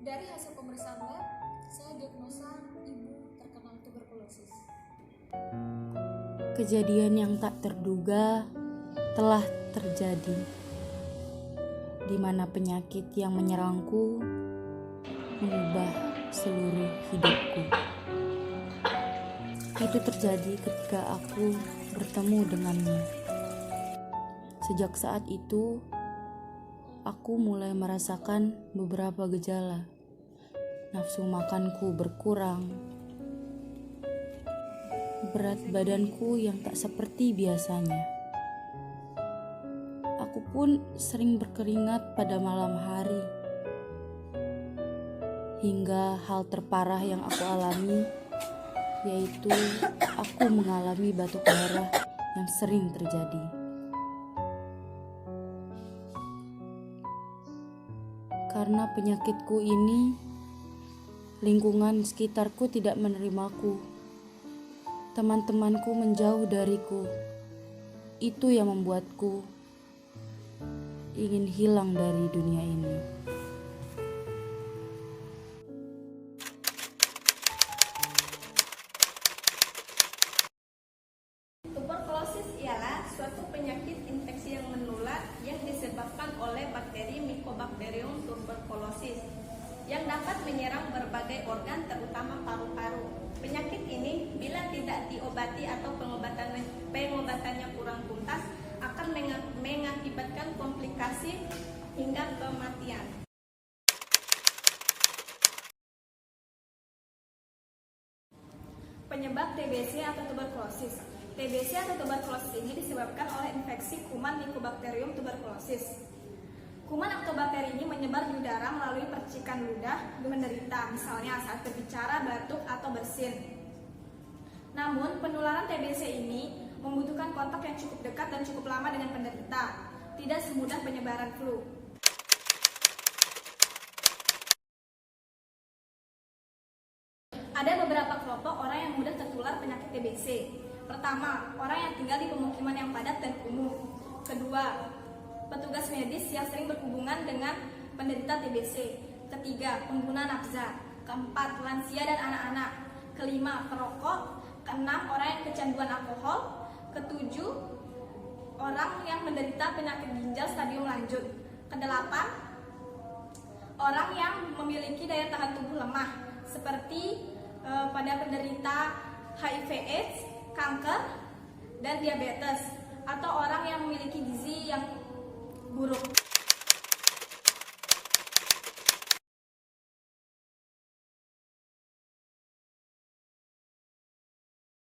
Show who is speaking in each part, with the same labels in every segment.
Speaker 1: Dari hasil pemeriksaan lab, saya diagnosa ibu terkena tuberkulosis.
Speaker 2: Kejadian yang tak terduga telah terjadi, di mana penyakit yang menyerangku mengubah seluruh hidupku. Itu terjadi ketika aku bertemu dengannya. Sejak saat itu, aku mulai merasakan beberapa gejala. Nafsu makanku berkurang, berat badanku yang tak seperti biasanya. Aku pun sering berkeringat pada malam hari. Hingga hal terparah yang aku alami, yaitu aku mengalami batuk darah yang sering terjadi. Karena penyakitku ini, lingkungan sekitarku tidak menerimaku. Teman-temanku menjauh dariku. Itu yang membuatku ingin hilang dari dunia ini.
Speaker 3: Tuberkulosis ialah suatu penyakit infeksi yang menular yang disebabkan oleh bakteri Mycobacterium tuberculosis yang dapat menyerang berbagai organ terutama paru-paru. Penyakit ini bila tidak diobati atau pengobatannya kurang tuntas akan mengakibatkan komplikasi hingga kematian. Penyebab TBC atau tuberkulosis. TBC atau tuberkulosis ini disebabkan oleh infeksi kuman Mycobacterium tuberculosis. Kuman atau bakteri ini menyebar di udara melalui percikan ludah penderita, misalnya saat berbicara, batuk, atau bersin. Namun, penularan TBC ini membutuhkan kontak yang cukup dekat dan cukup lama dengan penderita, tidak semudah penyebaran flu. Ada beberapa kelompok orang yang mudah tertular penyakit TBC. Pertama, orang yang tinggal di pemukiman yang padat dan kumuh. Kedua, petugas medis yang sering berhubungan dengan penderita TBC. Ketiga, pengguna nafza. Keempat, lansia dan anak-anak. Kelima, perokok. Keenam, orang yang kecanduan alkohol. Ketujuh, orang yang menderita penyakit ginjal stadium lanjut. Kedelapan, orang yang memiliki daya tahan tubuh lemah, seperti pada penderita HIV/AIDS, kanker, dan diabetes, atau orang yang memiliki gizi yang buruk.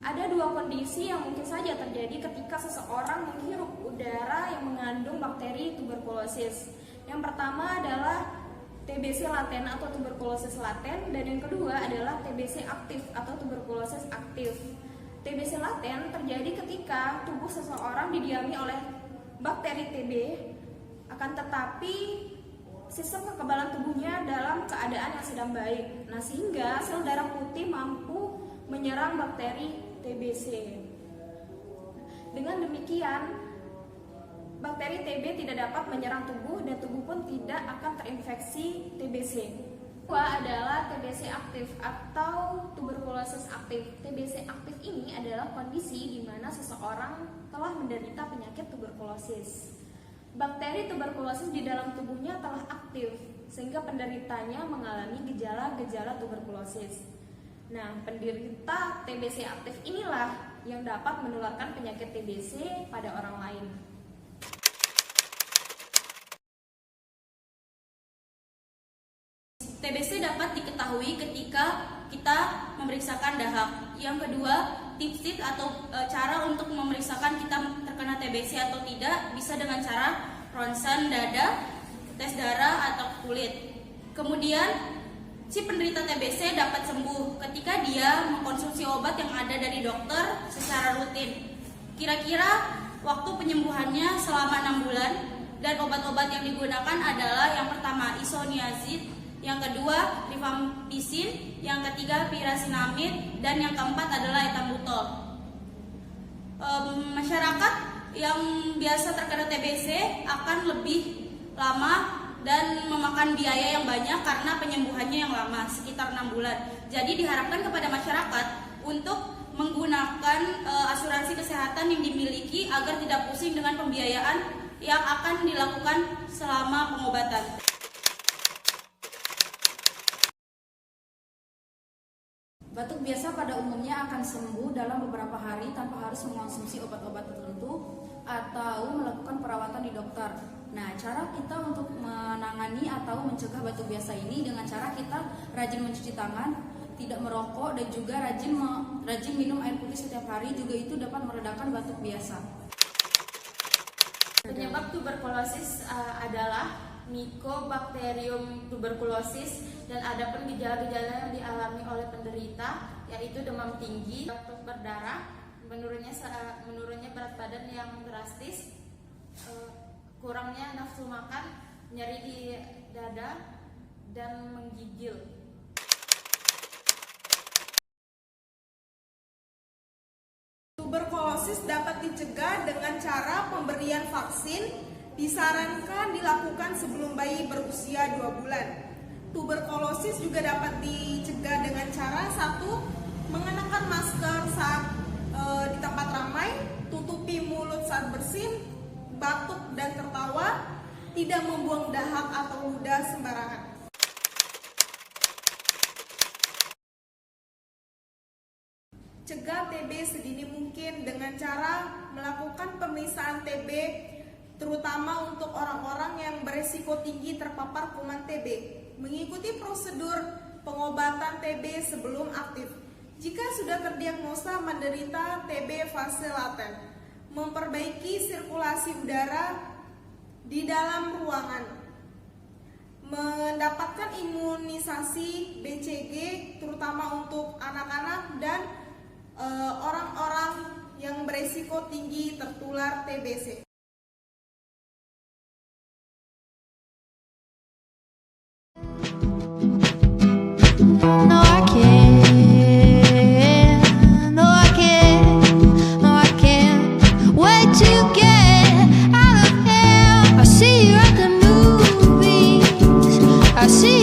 Speaker 3: Ada dua kondisi yang mungkin saja terjadi ketika seseorang menghirup udara yang mengandung bakteri tuberkulosis. Yang pertama adalah TBC laten atau tuberkulosis laten, dan yang kedua adalah TBC aktif atau tuberkulosis aktif. TBC laten terjadi ketika tubuh seseorang didiami oleh bakteri TB, akan tetapi sistem kekebalan tubuhnya dalam keadaan yang sedang baik. Nah, sehingga sel darah putih mampu menyerang bakteri TBC. Dengan demikian, bakteri TB tidak dapat menyerang tubuh dan tubuh pun tidak akan terinfeksi TBC. Kedua adalah TBC aktif atau tuberkulosis aktif. TBC aktif ini adalah kondisi di mana seseorang telah menderita penyakit tuberkulosis. Bakteri tuberkulosis di dalam tubuhnya telah aktif sehingga penderitanya mengalami gejala-gejala tuberkulosis. Nah, penderita TBC aktif inilah yang dapat menularkan penyakit TBC pada orang lain. TBC dapat diketahui ketika kita memeriksakan dahak. Yang kedua,
Speaker 4: tips atau cara untuk memeriksakan kita terkena TBC atau tidak bisa dengan cara ronsen dada, tes darah atau kulit. Kemudian si penderita TBC dapat sembuh ketika dia mengkonsumsi obat yang ada dari dokter secara rutin. Kira-kira waktu penyembuhannya selama 6 bulan, dan obat-obat yang digunakan adalah yang pertama isoniazid, yang kedua rifampicin, yang ketiga pyrazinamide, dan yang keempat adalah etambutol. Masyarakat yang biasa terkena TBC akan lebih lama dan memakan biaya yang banyak karena penyembuhannya yang lama, sekitar 6 bulan. Jadi diharapkan kepada masyarakat untuk menggunakan asuransi kesehatan yang dimiliki agar tidak pusing dengan pembiayaan yang akan dilakukan selama pengobatan.
Speaker 5: Batuk biasa pada umumnya akan sembuh dalam beberapa hari tanpa harus mengonsumsi obat-obat tertentu atau melakukan perawatan di dokter. Nah, cara kita untuk menangani atau mencegah batuk biasa ini dengan cara kita rajin mencuci tangan, tidak merokok, dan juga rajin minum air putih setiap hari, juga itu dapat meredakan batuk biasa.
Speaker 6: Penyebab tuberkulosis adalah Mycobacterium tuberculosis, dan ada pun gejala-gejala yang dialami oleh penderita, yaitu demam tinggi, batuk berdarah, menurunnya berat badan yang drastis, kurangnya nafsu makan, nyeri di dada, dan menggigil.
Speaker 7: Tuberkulosis dapat dicegah dengan cara pemberian vaksin, disarankan dilakukan sebelum bayi berusia 2 bulan. Tuberkulosis juga dapat dicegah dengan cara 1. Mengenakan masker saat di tempat ramai, tutupi mulut saat bersin, batuk dan tertawa, tidak membuang dahak atau ludah sembarangan. Cegah TB sedini mungkin dengan cara melakukan pemeriksaan TB, terutama untuk orang-orang yang beresiko tinggi terpapar kuman TB. Mengikuti prosedur pengobatan TB sebelum aktif. Jika sudah terdiagnosa menderita TB fase laten, memperbaiki sirkulasi udara di dalam ruangan, mendapatkan imunisasi BCG terutama untuk anak-anak dan orang-orang yang beresiko tinggi tertular TBC.
Speaker 8: No, I can't. No, I can't. No, I can't wait to get out of here. I see you at the movies. I see